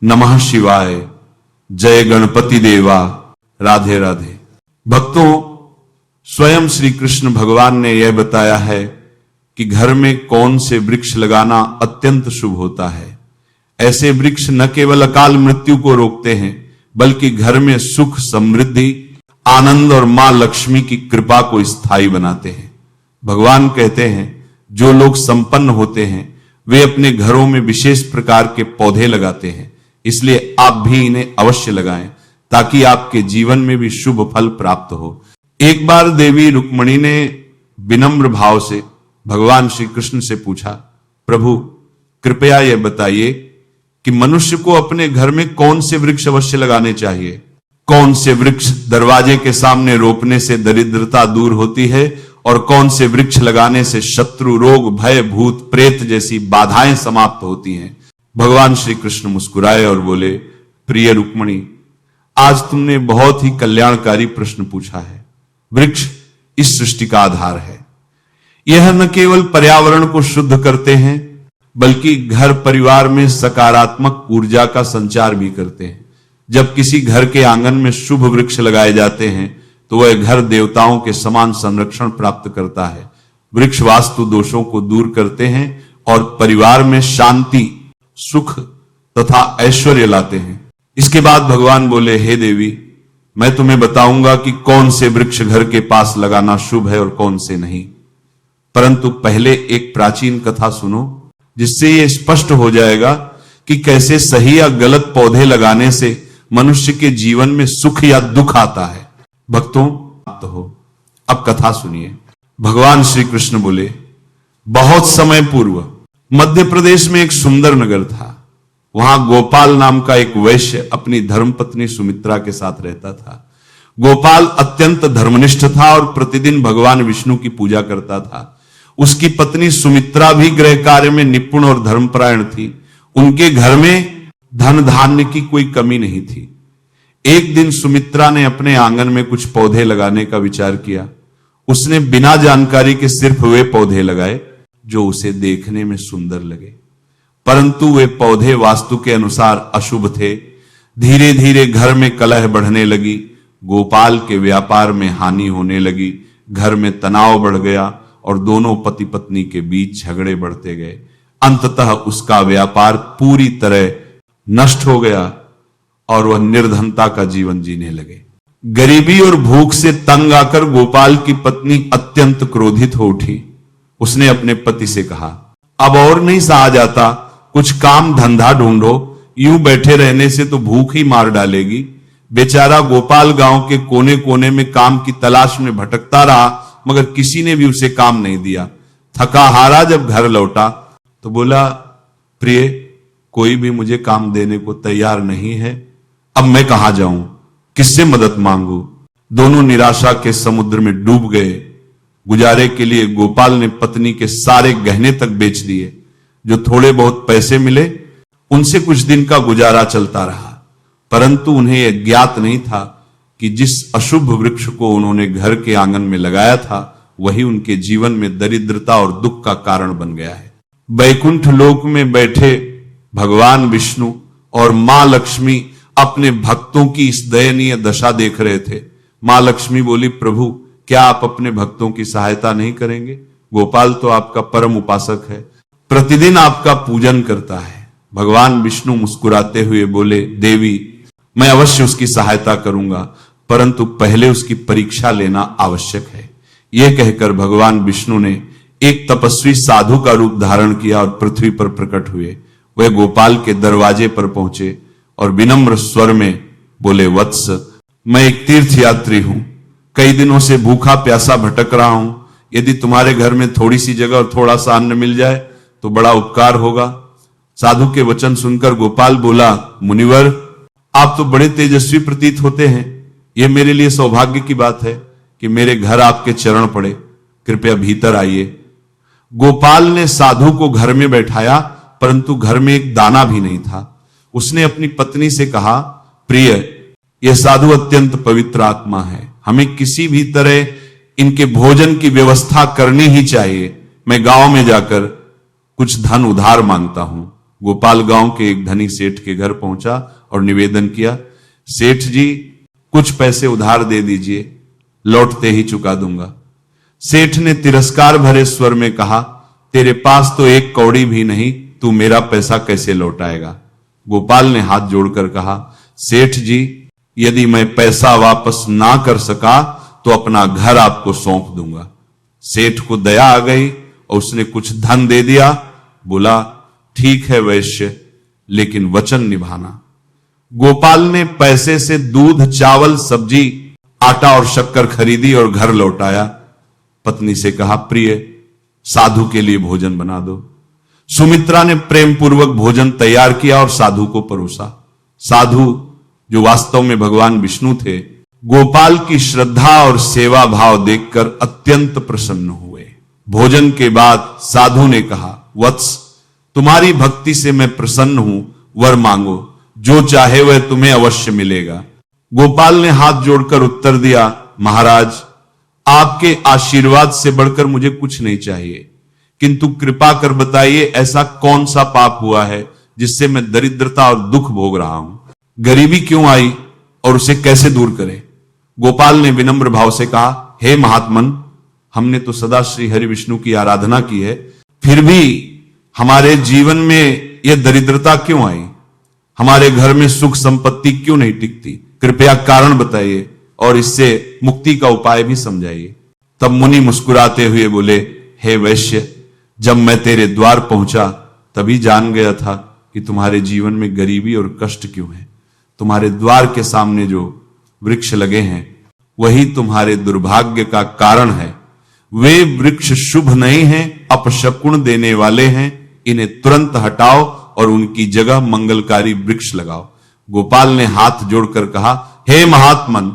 नमः शिवाय, जय गणपति देवा, राधे राधे। भक्तों, स्वयं श्री कृष्ण भगवान ने यह बताया है कि घर में कौन से वृक्ष लगाना अत्यंत शुभ होता है। ऐसे वृक्ष न केवल अकाल मृत्यु को रोकते हैं, बल्कि घर में सुख, समृद्धि, आनंद और मां लक्ष्मी की कृपा को स्थायी बनाते हैं। भगवान कहते हैं, जो लोग संपन्न होते हैं वे अपने घरों में विशेष प्रकार के पौधे लगाते हैं, इसलिए आप भी इन्हें अवश्य लगाएं ताकि आपके जीवन में भी शुभ फल प्राप्त हो। एक बार देवी रुक्मिणी ने विनम्र भाव से भगवान श्री कृष्ण से पूछा, प्रभु कृपया यह बताइए कि मनुष्य को अपने घर में कौन से वृक्ष अवश्य लगाने चाहिए? कौन से वृक्ष दरवाजे के सामने रोपने से दरिद्रता दूर होती है और कौन से वृक्ष लगाने से शत्रु, रोग, भय, भूत, प्रेत जैसी बाधाएं समाप्त होती हैं? भगवान श्री कृष्ण मुस्कुराए और बोले, प्रिय रुक्मिणी, आज तुमने बहुत ही कल्याणकारी प्रश्न पूछा है। वृक्ष इस सृष्टि का आधार है। यह न केवल पर्यावरण को शुद्ध करते हैं, बल्कि घर परिवार में सकारात्मक ऊर्जा का संचार भी करते हैं। जब किसी घर के आंगन में शुभ वृक्ष लगाए जाते हैं तो वह घर देवताओं के समान संरक्षण प्राप्त करता है। वृक्ष वास्तु दोषों को दूर करते हैं और परिवार में शांति, सुख तथा ऐश्वर्य लाते हैं। इसके बाद भगवान बोले, हे देवी, मैं तुम्हें बताऊंगा कि कौन से वृक्ष घर के पास लगाना शुभ है और कौन से नहीं। परंतु पहले एक प्राचीन कथा सुनो, जिससे यह स्पष्ट हो जाएगा कि कैसे सही या गलत पौधे लगाने से मनुष्य के जीवन में सुख या दुख आता है। भक्तों, अब कथा सुनिए। भगवान श्री कृष्ण बोले, बहुत समय पूर्व मध्य प्रदेश में एक सुंदर नगर था। वहां गोपाल नाम का एक वैश्य अपनी धर्मपत्नी सुमित्रा के साथ रहता था। गोपाल अत्यंत धर्मनिष्ठ था और प्रतिदिन भगवान विष्णु की पूजा करता था। उसकी पत्नी सुमित्रा भी गृह कार्य में निपुण और धर्मपरायण थी। उनके घर में धन धान्य की कोई कमी नहीं थी। एक दिन सुमित्रा ने अपने आंगन में कुछ पौधे लगाने का विचार किया। उसने बिना जानकारी के सिर्फ वे पौधे लगाए जो उसे देखने में सुंदर लगे, परंतु वे पौधे वास्तु के अनुसार अशुभ थे। धीरे धीरे घर में कलह बढ़ने लगी, गोपाल के व्यापार में हानि होने लगी, घर में तनाव बढ़ गया और दोनों पति पत्नी के बीच झगड़े बढ़ते गए। अंततः उसका व्यापार पूरी तरह नष्ट हो गया और वह निर्धनता का जीवन जीने लगे। गरीबी और भूख से तंग आकर गोपाल की पत्नी अत्यंत क्रोधित हो उठी। उसने अपने पति से कहा, अब और नहीं सहा जाता, कुछ काम धंधा ढूंढो, यूं बैठे रहने से तो भूख ही मार डालेगी। बेचारा गोपाल गांव के कोने कोने में काम की तलाश में भटकता रहा, मगर किसी ने भी उसे काम नहीं दिया। थका हारा जब घर लौटा तो बोला, प्रिय, कोई भी मुझे काम देने को तैयार नहीं है। अब मैं कहां जाऊं, किससे मदद मांगू? दोनों निराशा के समुद्र में डूब गए। गुजारे के लिए गोपाल ने पत्नी के सारे गहने तक बेच दिए। जो थोड़े बहुत पैसे मिले उनसे कुछ दिन का गुजारा चलता रहा, परंतु उन्हें यह ज्ञात नहीं था कि जिस अशुभ वृक्ष को उन्होंने घर के आंगन में लगाया था वही उनके जीवन में दरिद्रता और दुख का कारण बन गया है। वैकुंठ लोक में बैठे भगवान विष्णु और मां लक्ष्मी अपने भक्तों की इस दयनीय दशा देख रहे थे। मां लक्ष्मी बोली, प्रभु, क्या आप अपने भक्तों की सहायता नहीं करेंगे? गोपाल तो आपका परम उपासक है, प्रतिदिन आपका पूजन करता है। भगवान विष्णु मुस्कुराते हुए बोले, देवी, मैं अवश्य उसकी सहायता करूंगा, परंतु पहले उसकी परीक्षा लेना आवश्यक है। यह कहकर भगवान विष्णु ने एक तपस्वी साधु का रूप धारण किया और पृथ्वी पर प्रकट हुए। वह गोपाल के दरवाजे पर पहुंचे और विनम्र स्वर में बोले, वत्स, मैं एक तीर्थ यात्री हूं, कई दिनों से भूखा प्यासा भटक रहा हूं। यदि तुम्हारे घर में थोड़ी सी जगह और थोड़ा सा अन्न मिल जाए तो बड़ा उपकार होगा। साधु के वचन सुनकर गोपाल बोला, मुनिवर, आप तो बड़े तेजस्वी प्रतीत होते हैं। यह मेरे लिए सौभाग्य की बात है कि मेरे घर आपके चरण पड़े। कृपया भीतर आइए। गोपाल ने साधु को घर में बैठाया, परंतु घर में एक दाना भी नहीं था। उसने अपनी पत्नी से कहा, प्रिय, यह साधु अत्यंत पवित्र आत्मा है, हमें किसी भी तरह इनके भोजन की व्यवस्था करनी ही चाहिए। मैं गांव में जाकर कुछ धन उधार मांगता हूं। गोपाल गांव के एक धनी सेठ के घर पहुंचा और निवेदन किया, सेठ जी कुछ पैसे उधार दे दीजिए, लौटते ही चुका दूंगा। सेठ ने तिरस्कार भरे स्वर में कहा, तेरे पास तो एक कौड़ी भी नहीं, तू मेरा पैसा कैसे लौटाएगा? गोपाल ने हाथ जोड़कर कहा, सेठ जी यदि मैं पैसा वापस ना कर सका तो अपना घर आपको सौंप दूंगा। सेठ को दया आ गई और उसने कुछ धन दे दिया। बोला, ठीक है वैश्य, लेकिन वचन निभाना। गोपाल ने पैसे से दूध, चावल, सब्जी, आटा और शक्कर खरीदी और घर लौटाया। पत्नी से कहा, प्रिय साधु के लिए भोजन बना दो। सुमित्रा ने प्रेम पूर्वक भोजन तैयार किया और साधु को परोसा। साधु, जो वास्तव में भगवान विष्णु थे, गोपाल की श्रद्धा और सेवा भाव देखकर अत्यंत प्रसन्न हुए। भोजन के बाद साधु ने कहा, वत्स, तुम्हारी भक्ति से मैं प्रसन्न हूं, वर मांगो, जो चाहे वह तुम्हें अवश्य मिलेगा। गोपाल ने हाथ जोड़कर उत्तर दिया, महाराज आपके आशीर्वाद से बढ़कर मुझे कुछ नहीं चाहिए, किंतु कृपा कर बताइए ऐसा कौन सा पाप हुआ है जिससे मैं दरिद्रता और दुख भोग रहा हूं? गरीबी क्यों आई और उसे कैसे दूर करें? गोपाल ने विनम्र भाव से कहा, हे महात्मन, हमने तो सदा श्री हरि विष्णु की आराधना की है, फिर भी हमारे जीवन में यह दरिद्रता क्यों आई? हमारे घर में सुख संपत्ति क्यों नहीं टिकती? कृपया कारण बताइए और इससे मुक्ति का उपाय भी समझाइए। तब मुनि मुस्कुराते हुए बोले, हे वैश्य, जब मैं तेरे द्वार पहुंचा तभी जान गया था कि तुम्हारे जीवन में गरीबी और कष्ट क्यों है। तुम्हारे द्वार के सामने जो वृक्ष लगे हैं वही तुम्हारे दुर्भाग्य का कारण है। वे वृक्ष शुभ नहीं हैं, अपशकुन देने वाले हैं। इन्हें तुरंत हटाओ और उनकी जगह मंगलकारी वृक्ष लगाओ। गोपाल ने हाथ जोड़कर कहा, हे महात्मन,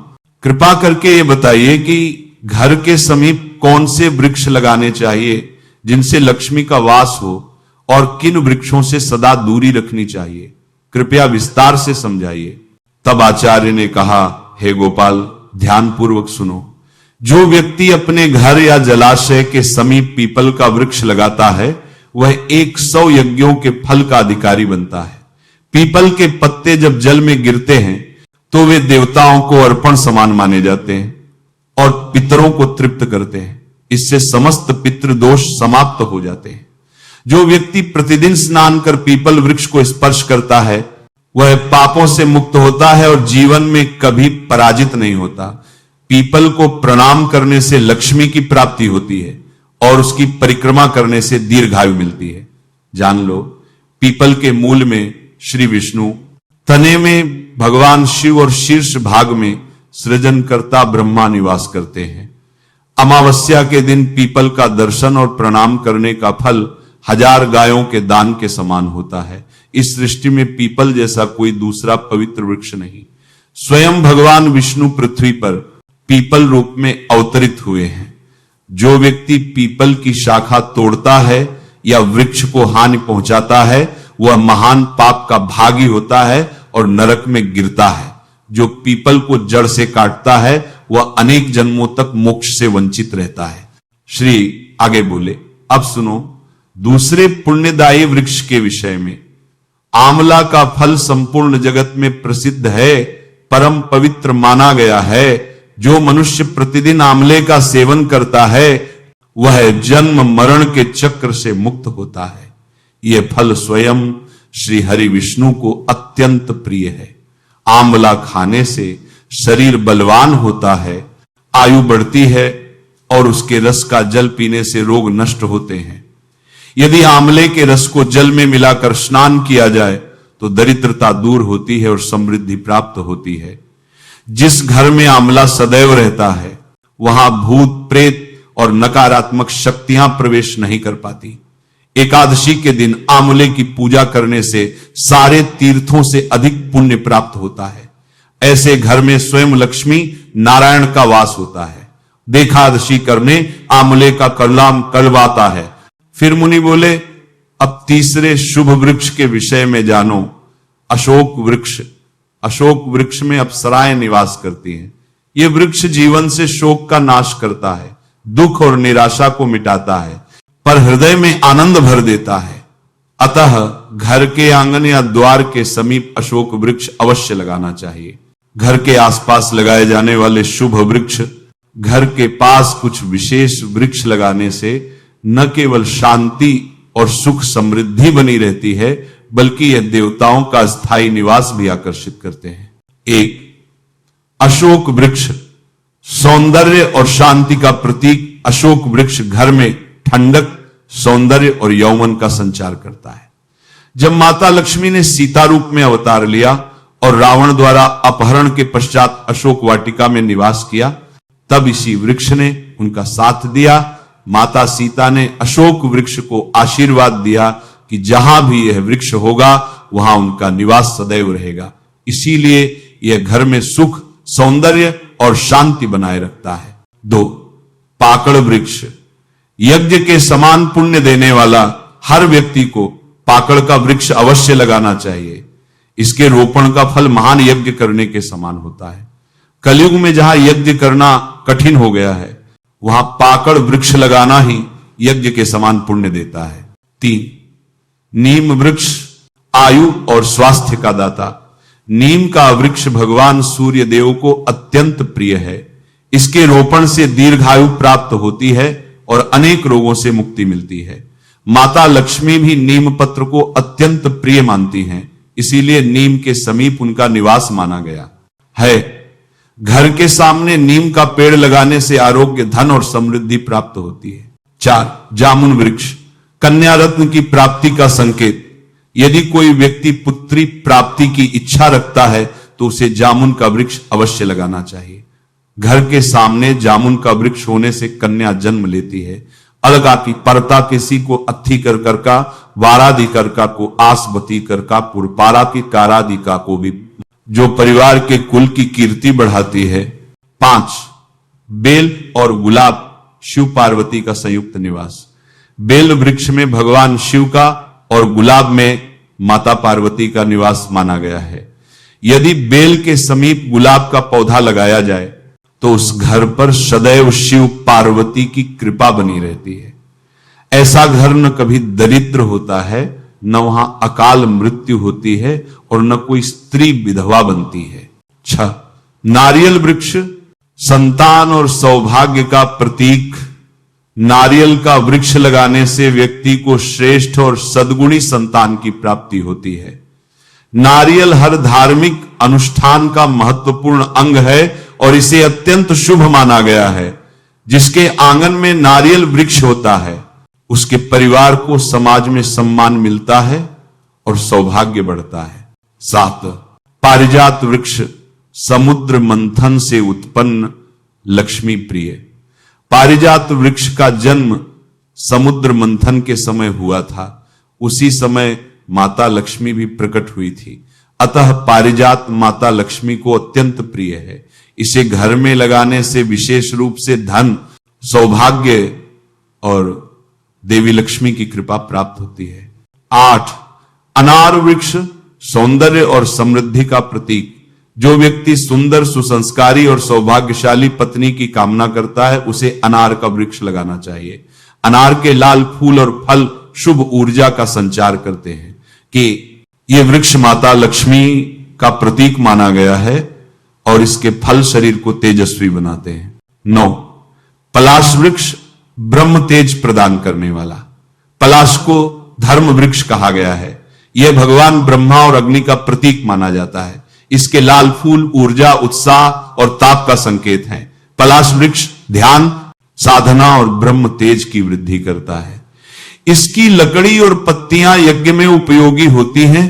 कृपा करके ये बताइए कि घर के समीप कौन से वृक्ष लगाने चाहिए जिनसे लक्ष्मी का वास हो, और किन वृक्षों से सदा दूरी रखनी चाहिए? कृपया विस्तार से समझाइए। तब आचार्य ने कहा, हे गोपाल, ध्यान पूर्वक सुनो। जो व्यक्ति अपने घर या जलाशय के समीप पीपल का वृक्ष लगाता है वह 100 यज्ञों के फल का अधिकारी बनता है। पीपल के पत्ते जब जल में गिरते हैं तो वे देवताओं को अर्पण समान माने जाते हैं और पितरों को तृप्त करते हैं। इससे समस्त पितृ दोष समाप्त हो जाते हैं। जो व्यक्ति प्रतिदिन स्नान कर पीपल वृक्ष को स्पर्श करता है वह पापों से मुक्त होता है और जीवन में कभी पराजित नहीं होता। पीपल को प्रणाम करने से लक्ष्मी की प्राप्ति होती है और उसकी परिक्रमा करने से दीर्घायु मिलती है। जान लो, पीपल के मूल में श्री विष्णु, तने में भगवान शिव और शीर्ष भाग में सृजनकर्ता ब्रह्मा निवास करते हैं। अमावस्या के दिन पीपल का दर्शन और प्रणाम करने का फल 1000 गायों के दान के समान होता है। इस सृष्टि में पीपल जैसा कोई दूसरा पवित्र वृक्ष नहीं। स्वयं भगवान विष्णु पृथ्वी पर पीपल रूप में अवतरित हुए हैं। जो व्यक्ति पीपल की शाखा तोड़ता है या वृक्ष को हानि पहुंचाता है वह महान पाप का भागी होता है और नरक में गिरता है। जो पीपल को जड़ से काटता है वह अनेक जन्मों तक मोक्ष से वंचित रहता है। श्री आगे बोले, अब सुनो दूसरे पुण्यदायी वृक्ष के विषय में। आंवला का फल संपूर्ण जगत में प्रसिद्ध है, परम पवित्र माना गया है। जो मनुष्य प्रतिदिन आंवले का सेवन करता है वह जन्म मरण के चक्र से मुक्त होता है। यह फल स्वयं श्री हरि विष्णु को अत्यंत प्रिय है। आंवला खाने से शरीर बलवान होता है, आयु बढ़ती है और उसके रस का जल पीने से रोग नष्ट होते हैं। यदि आंवले के रस को जल में मिलाकर स्नान किया जाए तो दरिद्रता दूर होती है और समृद्धि प्राप्त होती है। जिस घर में आंवला सदैव रहता है वहां भूत प्रेत और नकारात्मक शक्तियां प्रवेश नहीं कर पाती। एकादशी के दिन आंवले की पूजा करने से सारे तीर्थों से अधिक पुण्य प्राप्त होता है। ऐसे घर में स्वयं लक्ष्मी नारायण का वास होता है। देखादशी करने आंवले का कलाम कलवाता है। फिर मुनि बोले, अब तीसरे शुभ वृक्ष के विषय में जानो। अशोक वृक्ष। अशोक वृक्ष में अप्सराएं निवास करती हैं। यह वृक्ष जीवन से शोक का नाश करता है, दुख और निराशा को मिटाता है, पर हृदय में आनंद भर देता है। अतः घर के आंगन या द्वार के समीप अशोक वृक्ष अवश्य लगाना चाहिए। घर के आसपास लगाए जाने वाले शुभ वृक्ष, घर के पास कुछ विशेष वृक्ष लगाने से न केवल शांति और सुख समृद्धि बनी रहती है, बल्कि यह देवताओं का स्थायी निवास भी आकर्षित करते हैं। एक, अशोक वृक्ष सौंदर्य और शांति का प्रतीक। अशोक वृक्ष घर में ठंडक, सौंदर्य और यौवन का संचार करता है। जब माता लक्ष्मी ने सीता रूप में अवतार लिया और रावण द्वारा अपहरण के पश्चात अशोक वाटिका में निवास किया, तब इसी वृक्ष ने उनका साथ दिया। माता सीता ने अशोक वृक्ष को आशीर्वाद दिया कि जहां भी यह वृक्ष होगा वहां उनका निवास सदैव रहेगा। इसीलिए यह घर में सुख, सौंदर्य और शांति बनाए रखता है। 2, पाकड़ वृक्ष। यज्ञ के समान पुण्य देने वाला हर व्यक्ति को पाकड़ का वृक्ष अवश्य लगाना चाहिए। इसके रोपण का फल महान यज्ञ करने के समान होता है। कलयुग में जहां यज्ञ करना कठिन हो गया है, वहां पाकड़ वृक्ष लगाना ही यज्ञ के समान पुण्य देता है। 3, नीम वृक्ष आयु और स्वास्थ्य का दाता। नीम का वृक्ष भगवान सूर्य देव को अत्यंत प्रिय है। इसके रोपण से दीर्घायु प्राप्त होती है और अनेक रोगों से मुक्ति मिलती है। माता लक्ष्मी भी नीम पत्र को अत्यंत प्रिय मानती हैं, इसीलिए नीम के समीप उनका निवास माना गया है। घर के सामने नीम का पेड़ लगाने से आरोग्य, धन और समृद्धि प्राप्त होती है। 4, जामुन वृक्ष कन्या रत्न की प्राप्ति का संकेत। यदि कोई व्यक्ति पुत्री प्राप्ति की इच्छा रखता है तो उसे जामुन का वृक्ष अवश्य लगाना चाहिए। घर के सामने जामुन का वृक्ष होने से कन्या जन्म लेती है। अलगा की परता किसी को अत्थी कर का, वारादि कर को आसबती कर का, पुरपारा की कारादिका को भी, जो परिवार के कुल की कीर्ति बढ़ाती है। 5, बेल और गुलाब शिव पार्वती का संयुक्त निवास। बेल वृक्ष में भगवान शिव का और गुलाब में माता पार्वती का निवास माना गया है। यदि बेल के समीप गुलाब का पौधा लगाया जाए तो उस घर पर सदैव शिव पार्वती की कृपा बनी रहती है। ऐसा घर न कभी दरिद्र होता है, न वहां अकाल मृत्यु होती है और न कोई स्त्री विधवा बनती है। 6, नारियल वृक्ष संतान और सौभाग्य का प्रतीक। नारियल का वृक्ष लगाने से व्यक्ति को श्रेष्ठ और सद्गुणी संतान की प्राप्ति होती है। नारियल हर धार्मिक अनुष्ठान का महत्वपूर्ण अंग है और इसे अत्यंत शुभ माना गया है। जिसके आंगन में नारियल वृक्ष होता है, उसके परिवार को समाज में सम्मान मिलता है और सौभाग्य बढ़ता है। 7, पारिजात वृक्ष समुद्र मंथन से उत्पन्न लक्ष्मी प्रिय। पारिजात वृक्ष का जन्म समुद्र मंथन के समय हुआ था। उसी समय माता लक्ष्मी भी प्रकट हुई थी। अतः पारिजात माता लक्ष्मी को अत्यंत प्रिय है। इसे घर में लगाने से विशेष रूप से धन, सौभाग्य और देवी लक्ष्मी की कृपा प्राप्त होती है। 8, अनार वृक्ष सौंदर्य और समृद्धि का प्रतीक। जो व्यक्ति सुंदर, सुसंस्कारी और सौभाग्यशाली पत्नी की कामना करता है, उसे अनार का वृक्ष लगाना चाहिए। अनार के लाल फूल और फल शुभ ऊर्जा का संचार करते हैं कि यह वृक्ष माता लक्ष्मी का प्रतीक माना गया है और इसके फल शरीर को तेजस्वी बनाते हैं। 9, पलाश वृक्ष ब्रह्म तेज प्रदान करने वाला। पलाश को धर्म वृक्ष कहा गया है। यह भगवान ब्रह्मा और अग्नि का प्रतीक माना जाता है। इसके लाल फूल ऊर्जा, उत्साह और ताप का संकेत हैं। पलाश वृक्ष ध्यान, साधना और ब्रह्म तेज की वृद्धि करता है। इसकी लकड़ी और पत्तियां यज्ञ में उपयोगी होती हैं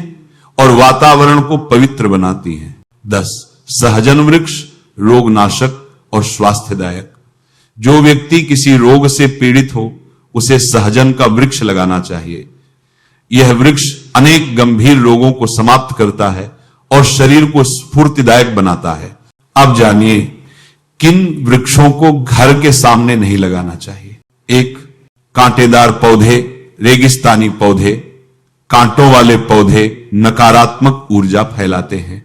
और वातावरण को पवित्र बनाती हैं। 10, सहजन वृक्ष रोगनाशक और स्वास्थ्यदायक। जो व्यक्ति किसी रोग से पीड़ित हो, उसे सहजन का वृक्ष लगाना चाहिए। यह वृक्ष अनेक गंभीर रोगों को समाप्त करता है और शरीर को स्फूर्तिदायक बनाता है। अब जानिए किन वृक्षों को घर के सामने नहीं लगाना चाहिए। 1, कांटेदार पौधे, रेगिस्तानी पौधे। कांटों वाले पौधे नकारात्मक ऊर्जा फैलाते हैं।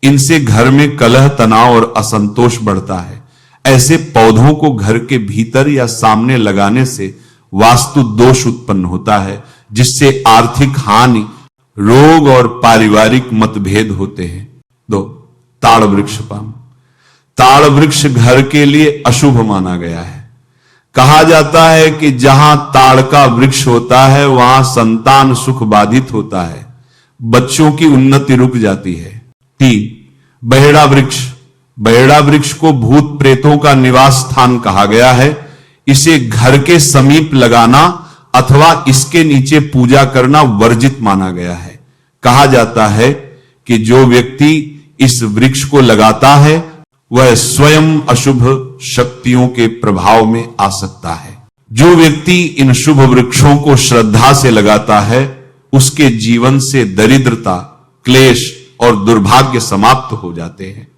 इनसे घर में कलह, तनाव और असंतोष बढ़ता है। ऐसे पौधों को घर के भीतर या सामने लगाने से वास्तु दोष उत्पन्न होता है, जिससे आर्थिक हानि, रोग और पारिवारिक मतभेद होते हैं। 2, ताड़ वृक्ष पाम। ताड़ वृक्ष घर के लिए अशुभ माना गया है। कहा जाता है कि जहां ताड़ का वृक्ष होता है वहां संतान सुख बाधित होता है, बच्चों की उन्नति रुक जाती है। 3, बहेड़ा वृक्ष। बहेड़ा वृक्ष को भूत प्रेतों का निवास स्थान कहा गया है। इसे घर के समीप लगाना अथवा इसके नीचे पूजा करना वर्जित माना गया है। कहा जाता है कि जो व्यक्ति इस वृक्ष को लगाता है वह स्वयं अशुभ शक्तियों के प्रभाव में आ सकता है। जो व्यक्ति इन शुभ वृक्षों को श्रद्धा से लगाता है उसके जीवन से दरिद्रता, क्लेश और दुर्भाग्य समाप्त हो जाते हैं।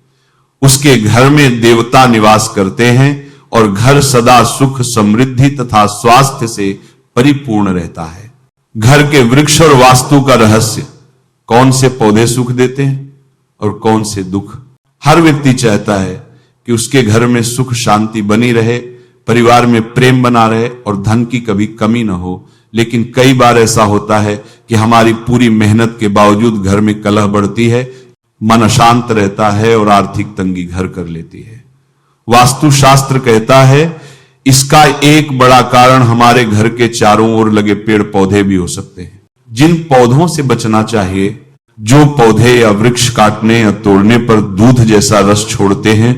उसके घर में देवता निवास करते हैं और घर सदा सुख, समृद्धि तथा स्वास्थ्य से परिपूर्ण रहता है। घर के वृक्ष और वास्तु का रहस्य, कौन से पौधे सुख देते हैं और कौन से दुख। हर व्यक्ति चाहता है कि उसके घर में सुख शांति बनी रहे, परिवार में प्रेम बना रहे और धन की कभी कमी ना हो। लेकिन कई बार ऐसा होता है कि हमारी पूरी मेहनत के बावजूद घर में कलह बढ़ती है, मन अशांत रहता है और आर्थिक तंगी घर कर लेती है। वास्तुशास्त्र कहता है इसका एक बड़ा कारण हमारे घर के चारों ओर लगे पेड़ पौधे भी हो सकते हैं। जिन पौधों से बचना चाहिए, जो पौधे या वृक्ष काटने या तोड़ने पर दूध जैसा रस छोड़ते हैं,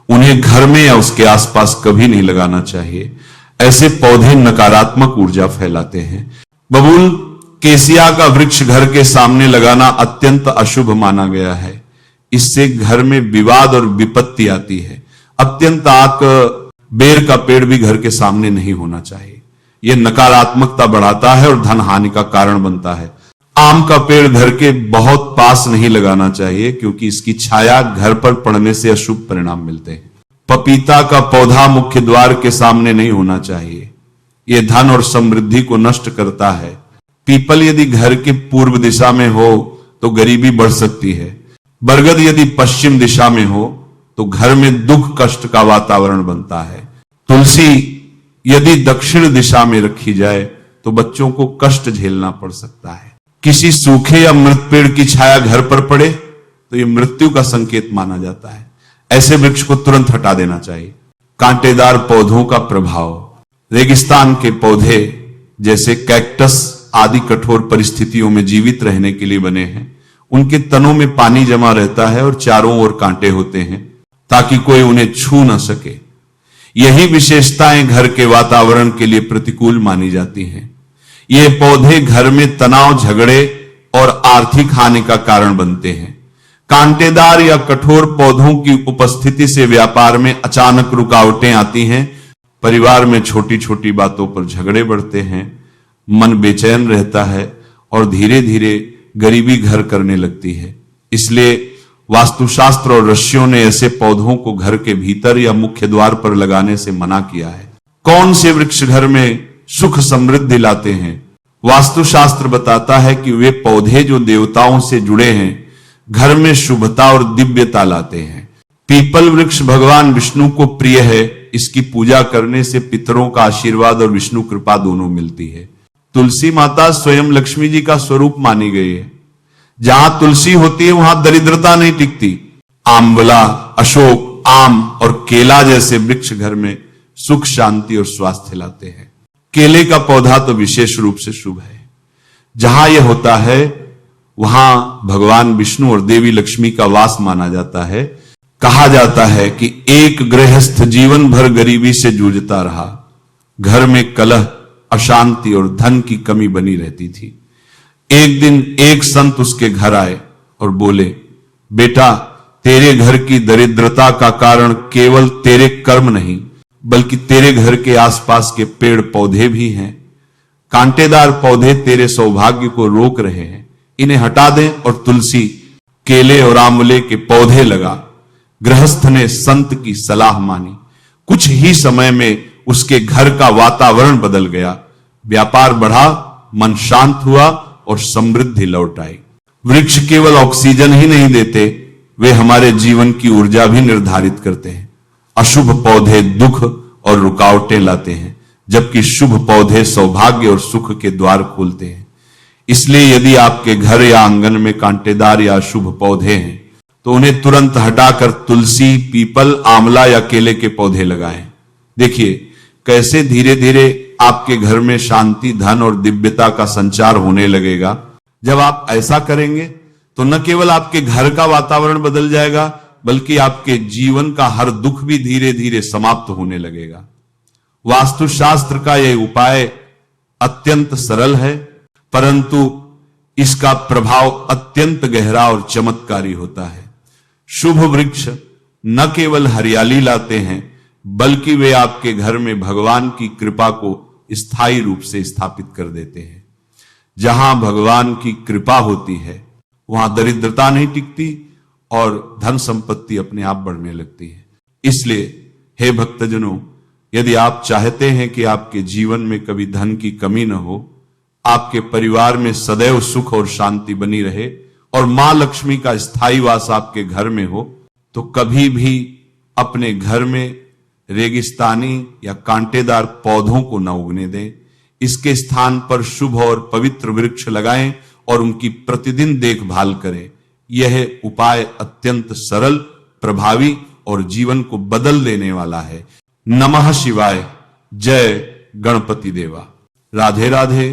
उन्हें घर में या उसके आसपास कभी नहीं लगाना चाहिए। ऐसे पौधे नकारात्मक ऊर्जा फैलाते हैं। बबूल, केसिया का वृक्ष घर के सामने लगाना अत्यंत अशुभ माना गया है। इससे घर में विवाद और विपत्ति आती है। अत्यंत आक बेर का पेड़ भी घर के सामने नहीं होना चाहिए। यह नकारात्मकता बढ़ाता है और धन हानि का कारण बनता है। आम का पेड़ घर के बहुत पास नहीं लगाना चाहिए क्योंकि इसकी छाया घर पर पड़ने से अशुभ परिणाम मिलते हैं। पपीता का पौधा मुख्य द्वार के सामने नहीं होना चाहिए। यह धन और समृद्धि को नष्ट करता है। पीपल यदि घर के पूर्व दिशा में हो तो गरीबी बढ़ सकती है। बरगद यदि पश्चिम दिशा में हो तो घर में दुख कष्ट का वातावरण बनता है। तुलसी यदि दक्षिण दिशा में रखी जाए तो बच्चों को कष्ट झेलना पड़ सकता है। किसी सूखे या मृत पेड़ की छाया घर पर पड़े तो यह मृत्यु का संकेत माना जाता है। ऐसे वृक्ष को तुरंत हटा देना चाहिए। कांटेदार पौधों का प्रभाव। रेगिस्तान के पौधे जैसे कैक्टस आदि कठोर परिस्थितियों में जीवित रहने के लिए बने हैं। उनके तनों में पानी जमा रहता है और चारों ओर कांटे होते हैं ताकि कोई उन्हें छू न सके। यही विशेषताएं घर के वातावरण के लिए प्रतिकूल मानी जाती हैं। ये पौधे घर में तनाव, झगड़े और आर्थिक हानि का कारण बनते हैं। कांटेदार या कठोर पौधों की उपस्थिति से व्यापार में अचानक रुकावटें आती हैं। परिवार में छोटी छोटी बातों पर झगड़े बढ़ते हैं। मन बेचैन रहता है और धीरे धीरे गरीबी घर करने लगती है। इसलिए वास्तुशास्त्र और ऋषियों ने ऐसे पौधों को घर के भीतर या मुख्य द्वार पर लगाने से मना किया है। कौन से वृक्ष घर में सुख समृद्धि लाते हैं? वास्तुशास्त्र बताता है कि वे पौधे जो देवताओं से जुड़े हैं घर में शुभता और दिव्यता लाते हैं। पीपल वृक्ष भगवान विष्णु को प्रिय है। इसकी पूजा करने से पितरों का आशीर्वाद और विष्णु कृपा दोनों मिलती है। तुलसी माता स्वयं लक्ष्मी जी का स्वरूप मानी गई है। जहां तुलसी होती है वहां दरिद्रता नहीं टिकती। आंवला, अशोक, आम और केला जैसे वृक्ष घर में सुख, शांति और स्वास्थ्य लाते हैं। केले का पौधा तो विशेष रूप से शुभ है। जहां यह होता है वहां भगवान विष्णु और देवी लक्ष्मी का वास माना जाता है। कहा जाता है कि एक गृहस्थ जीवन भर गरीबी से जूझता रहा। घर में कलह, अशांति और धन की कमी बनी रहती थी। एक दिन एक संत उसके घर आए और बोले, बेटा, तेरे घर की दरिद्रता का कारण केवल तेरे कर्म नहीं बल्कि तेरे घर के आसपास के पेड़ पौधे भी हैं। कांटेदार पौधे तेरे सौभाग्य को रोक रहे हैं। इन्हें हटा दें और तुलसी, केले और आंवले के पौधे लगा। गृहस्थ ने संत की सलाह मानी। कुछ ही समय में उसके घर का वातावरण बदल गया। व्यापार बढ़ा, मन शांत हुआ और समृद्धि लौट आई। वृक्ष केवल ऑक्सीजन ही नहीं देते, वे हमारे जीवन की ऊर्जा भी निर्धारित करते हैं। अशुभ पौधे दुख और रुकावटें लाते हैं, जबकि शुभ पौधे सौभाग्य और सुख के द्वार खोलते हैं। इसलिए यदि आपके घर या आंगन में कांटेदार या अशुभ पौधे हैं तो उन्हें तुरंत हटाकर तुलसी, पीपल, आंवला या केले के पौधे लगाएं। देखिए कैसे धीरे धीरे आपके घर में शांति, धन और दिव्यता का संचार होने लगेगा। जब आप ऐसा करेंगे तो न केवल आपके घर का वातावरण बदल जाएगा, बल्कि आपके जीवन का हर दुख भी धीरे धीरे समाप्त होने लगेगा। वास्तुशास्त्र का यह उपाय अत्यंत सरल है, परंतु इसका प्रभाव अत्यंत गहरा और चमत्कारी होता है। शुभ वृक्ष न केवल हरियाली लाते हैं, बल्कि वे आपके घर में भगवान की कृपा को स्थायी रूप से स्थापित कर देते हैं। जहां भगवान की कृपा होती है वहां दरिद्रता नहीं टिकती और धन संपत्ति अपने आप बढ़ने लगती है। इसलिए हे भक्तजनों, यदि आप चाहते हैं कि आपके जीवन में कभी धन की कमी न हो, आपके परिवार में सदैव सुख और शांति बनी रहे और मां लक्ष्मी का स्थायी वास आपके घर में हो, तो कभी भी अपने घर में रेगिस्तानी या कांटेदार पौधों को न उगने दें। इसके स्थान पर शुभ और पवित्र वृक्ष लगाएं और उनकी प्रतिदिन देखभाल करें। यह उपाय अत्यंत सरल, प्रभावी और जीवन को बदल देने वाला है। नमः शिवाय। जय गणपति देवा। राधे राधे।